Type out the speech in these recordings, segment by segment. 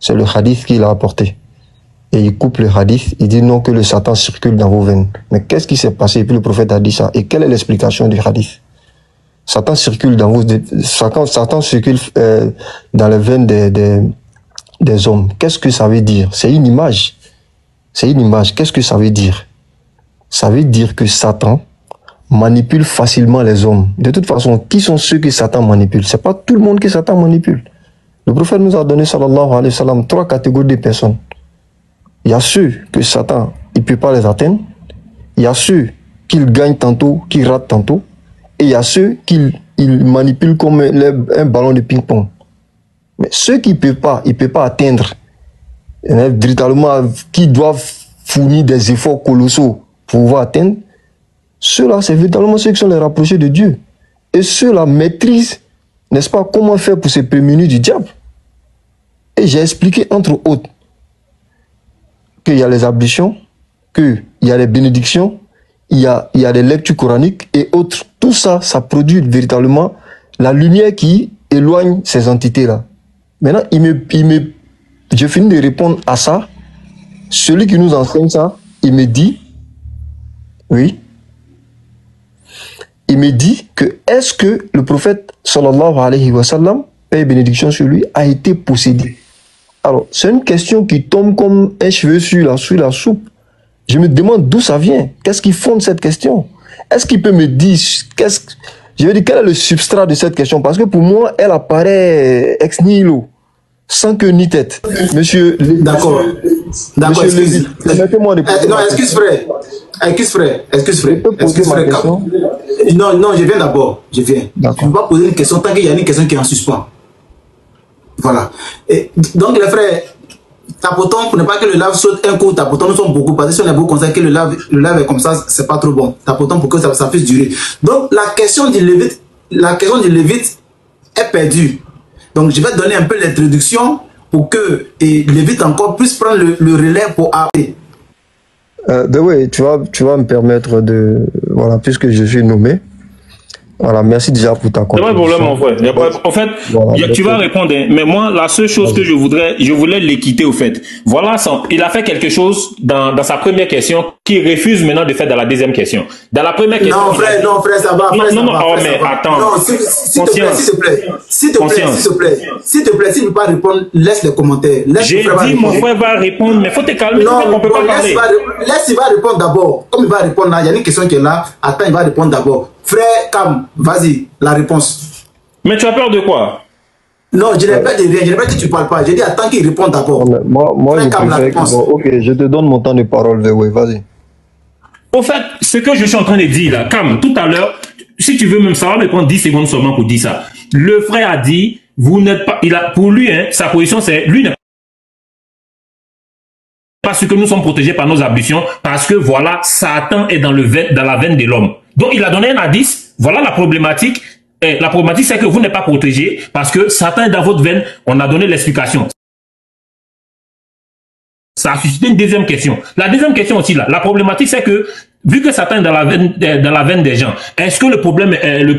C'est le hadith qu'il a apporté. Et il coupe le hadith, il dit non que le Satan circule dans vos veines. Mais qu'est-ce qui s'est passé? Et puis le prophète a dit ça. Et quelle est l'explication du hadith? Satan circule dans vos... Satan circule dans les veines des hommes. Qu'est-ce que ça veut dire? C'est une image. C'est une image. Qu'est-ce que ça veut dire? Ça veut dire que Satan manipule facilement les hommes. De toute façon, qui sont ceux que Satan manipule? C'est pas tout le monde que Satan manipule. Le prophète nous a donné, sallallahu alayhi wa sallam, 3 catégories de personnes. Il y a ceux que Satan, il ne peut pas les atteindre. Il y a ceux qu'il gagne tantôt, qu'il rate tantôt. Et il y a ceux qu'il manipule comme un ballon de ping-pong. Mais ceux qui ne peuvent pas atteindre, véritablement, qui doivent fournir des efforts colossaux pour pouvoir atteindre, ceux-là, c'est véritablement ceux qui sont les rapprochés de Dieu. Et ceux-là maîtrisent, n'est-ce pas, comment faire pour se prémunir du diable. Et j'ai expliqué, entre autres, qu'il y a les ablutions, qu'il y a les bénédictions, il y a les lectures coraniques et autres. Tout ça, ça produit véritablement la lumière qui éloigne ces entités-là. Maintenant, je finis de répondre à ça. Celui qui nous enseigne ça, il me dit, oui, il me dit que est-ce que le prophète, sallallahu alayhi wa sallam, paix et bénédiction sur lui, a été possédé? Alors, c'est une question qui tombe comme un cheveu sur la soupe. Je me demande d'où ça vient. Qu'est-ce qui fonde cette question? Est-ce qu'il peut me dire, je veux dire, quel est le substrat de cette question? Parce que pour moi, elle apparaît ex nihilo, sans queue ni tête. Monsieur... D'accord. D'accord, excuse. Permettez-moi de poser non, excuse frère. Excuse frère. Non, je viens d'abord. Je viens. Je ne peux pas poser une question tant qu'il y a une question qui est en suspens. Voilà. Et donc les frères, tapotant pour ne pas que le lave saute un coup, tapotant nous sommes beaucoup, parce que si on est beaucoup comme ça, que le lave est comme ça, c'est pas trop bon. Tapotant pour que ça puisse durer. Donc la question du Lévite est perdue. Donc je vais donner un peu l'introduction pour que Lévite encore puisse prendre le relais pour appeler. Ben oui, tu vas me permettre de... Voilà, puisque je suis nommé. Voilà, merci déjà pour ta contribution. C'est pas de problème, mon frère. En fait, voilà, tu vas répondre. Hein. Mais moi, la seule chose que je voulais l'équiter au fait. Voilà, il a fait quelque chose dans sa première question qu'il refuse maintenant de faire dans la deuxième question. Dans la première question... Non, frère, ça va. Non, mais attends. Non, s'il te plaît, s'il ne peut pas répondre, laisse les commentaires. J'ai dit, mon frère va répondre, mais il faut te calmer, on peut pas parler. Laisse, il va répondre d'abord. Comme il va répondre là, il y a une question qui est là. Attends, il va répondre d'abord. Frère Cam, vas-y, la réponse. Mais tu as peur de quoi? Non, je n'ai pas de rien, je n'ai pas dit que tu ne parles pas. J'ai dit attends qu'il réponde d'abord. Moi je préfère ok, je te donne mon temps de parole, oui, vas-y. Au fait, ce que je suis en train de dire là, Cam, tout à l'heure, si tu veux même savoir, me prendre 10 secondes seulement pour dire ça. Le frère a dit, vous n'êtes pas, pour lui, hein, sa position c'est, lui n'est pas ce que nous sommes protégés par nos ablutions, parce que voilà, Satan est dans la veine de l'homme. Donc il a donné un indice, voilà la problématique. Et la problématique c'est que vous n'êtes pas protégé parce que Satan est dans votre veine. On a donné l'explication. Ça a suscité une deuxième question. La deuxième question aussi là, la problématique c'est que vu que Satan est dans la veine des gens, est-ce que le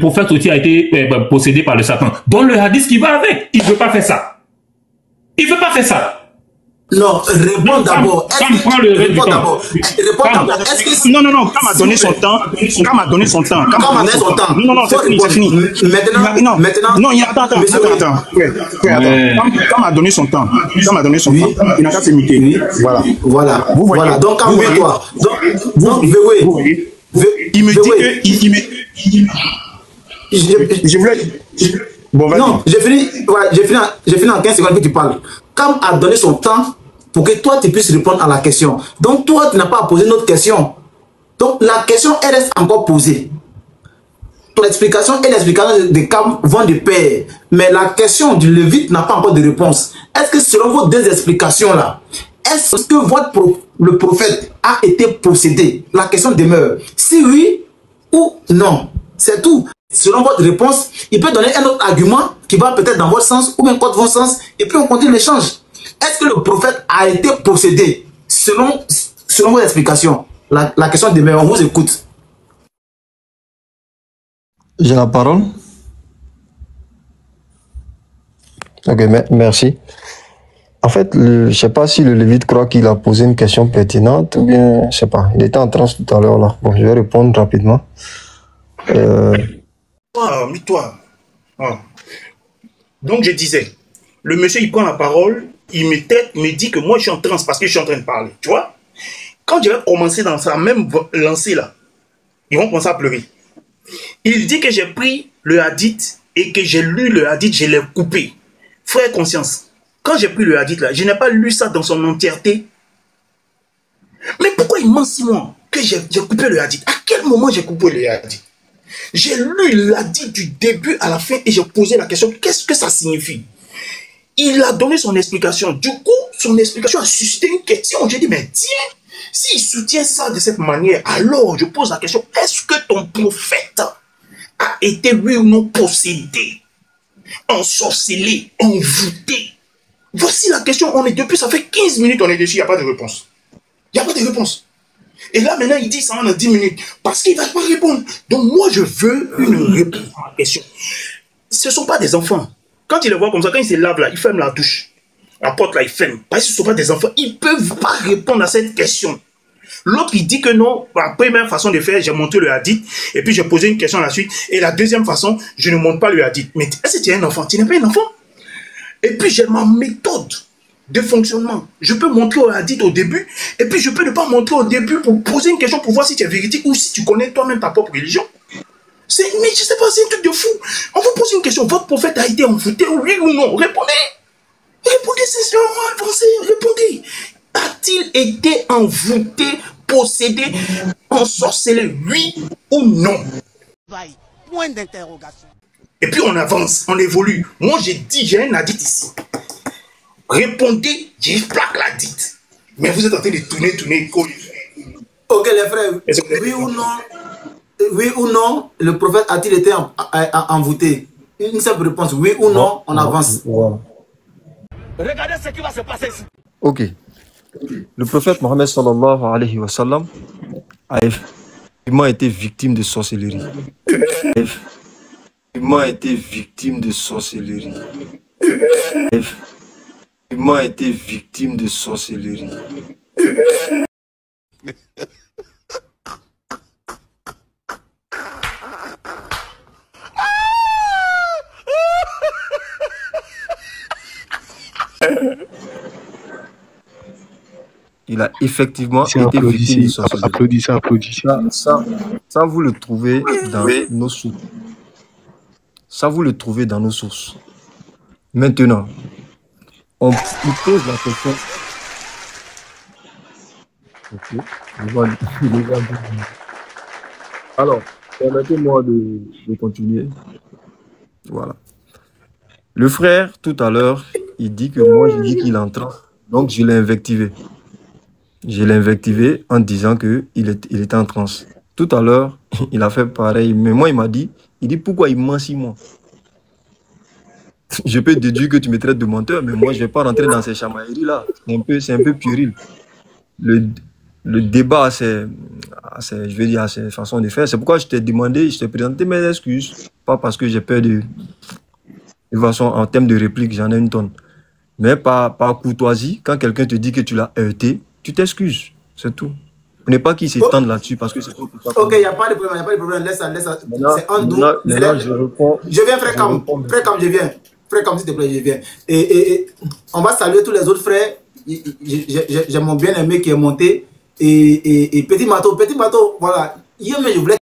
prophète aussi a été possédé par le Satan? Dans le hadith qui va avec, il ne veut pas faire ça. Il ne veut pas faire ça. Non, réponds d'abord. Réponds d'abord. Non, Cam a donné son temps. Cam a donné son temps. Non, c'est fini. Maintenant. Non, attends. Cam a donné son temps. Il n'a qu'à se muter. Voilà. Donc, calme-toi. Donc, il me dit que... Je voulais... Bon, non, j'ai fini en 15 secondes que tu parles. Cam a donné son temps pour que toi tu puisses répondre à la question. Donc toi tu n'as pas à poser notre question. Donc la question elle reste encore posée. Ton explication et l'explication de Cam vont de pair. Mais la question du Lévite n'a pas encore de réponse. Est-ce que selon vos deux explications là, est-ce que le prophète a été possédé? La question demeure. Si oui ou non. C'est tout. Selon votre réponse, il peut donner un autre argument qui va peut-être dans votre sens ou bien contre votre sens et puis on continue l'échange. Est-ce que le prophète a été possédé selon vos explications? La question demeure, on vous écoute. J'ai la parole. Ok, merci. En fait, je ne sais pas si le Lévite croit qu'il a posé une question pertinente ou bien, je ne sais pas. Il était en transe tout à l'heure là. Bon, je vais répondre rapidement. Toi. Ah. Donc je disais, le monsieur il prend la parole, il me dit que moi je suis en transe parce que je suis en train de parler. Tu vois? Quand je vais commencer dans sa même lancée là, ils vont commencer à pleurer. Il dit que j'ai pris le hadith et que j'ai lu le hadith, je l'ai coupé. Frère conscience, quand j'ai pris le hadith là, je n'ai pas lu ça dans son entièreté. Mais pourquoi il ment si moi que j'ai coupé le hadith? À quel moment j'ai coupé le hadith? J'ai lu le hadith du début à la fin et j'ai posé la question, qu'est-ce que ça signifie? Il a donné son explication. Du coup, son explication a suscité une question. J'ai dit, mais tiens, s'il soutient ça de cette manière, alors je pose la question, est-ce que ton prophète a été, oui ou non, possédé, ensorcelé, envoûté? Voici la question. On est depuis, ça fait 15 minutes, on est dessus, il n'y a pas de réponse. Il n'y a pas de réponse. Et là, maintenant, il dit ça en 10 minutes. Parce qu'il ne va pas répondre. Donc, moi, je veux une réponse à la question. Ce ne sont pas des enfants. Quand il les voit comme ça, quand il se lave là, il ferme la douche. La porte là, il ferme. Parce que ce ne sont pas des enfants. Ils ne peuvent pas répondre à cette question. L'autre, il dit que non. La première façon de faire, j'ai montré le hadith. Et puis, j'ai posé une question à la suite. Et la deuxième façon, je ne montre pas le hadith. Mais est-ce que tu es un enfant? Tu n'es pas un enfant. Et puis, j'ai ma méthode de fonctionnement. Je peux montrer au hadith au début, et puis je peux ne pas montrer au début pour poser une question pour voir si tu es véridique ou si tu connais toi-même ta propre religion. Mais je sais pas, c'est un truc de fou. On vous pose une question, votre prophète a été envoûté, oui ou non? Répondez. Répondez sincèrement, avancez, répondez. A-t-il été envoûté, possédé, ensorcelé, oui ou non? Point d'interrogation. Et puis on avance, on évolue. Moi j'ai dit, j'ai un hadith ici. Répondez, j'ai plaque la dite. Mais vous êtes en train de tourner. Ok les frères, oui ou non, le prophète a-t-il été envoûté? Une simple réponse, oui ou non, on avance. Voilà. Regardez ce qui va se passer ici. Ok. Le prophète Mohammed sallallahu alayhi wa sallam a effectivement été victime de sorcellerie. A été victime de sorcellerie. Il a effectivement été victime de sorcellerie. Applaudissez. Ça, vous le trouvez dans nos sources. Ça, vous le trouvez dans nos sources. Maintenant, il pose la question. Ok. Alors, permettez-moi de continuer. Voilà. Le frère, tout à l'heure, il dit que moi, je dis qu'il entre. Donc, je l'ai invectivé. Je l'ai invectivé en disant qu'il était en transe. Tout à l'heure, il a fait pareil. Mais moi, il dit pourquoi il ment si moi? Je peux déduire que tu me traites de menteur, mais moi, je ne vais pas rentrer dans ces chamailleries-là. C'est un peu puéril. Le débat, je vais dire, à ses façons de faire. C'est pourquoi je t'ai demandé, je t'ai présenté mes excuses. Pas parce que j'ai peur de toute façon, en termes de réplique, j'en ai une tonne. Mais par courtoisie, quand quelqu'un te dit que tu l'as heurté, tu t'excuses. C'est tout. On n'est pas qui s'étendent là-dessus parce que c'est tout. Ok, il n'y a pas de problème, laisse ça. C'est en doux. Je viens, frère Cam, je viens. Frère Cam, s'il te plaît, je viens. Et on va saluer tous les autres frères. J'ai mon bien-aimé qui est monté. Et Petit Mato, voilà. Hier, mais je voulais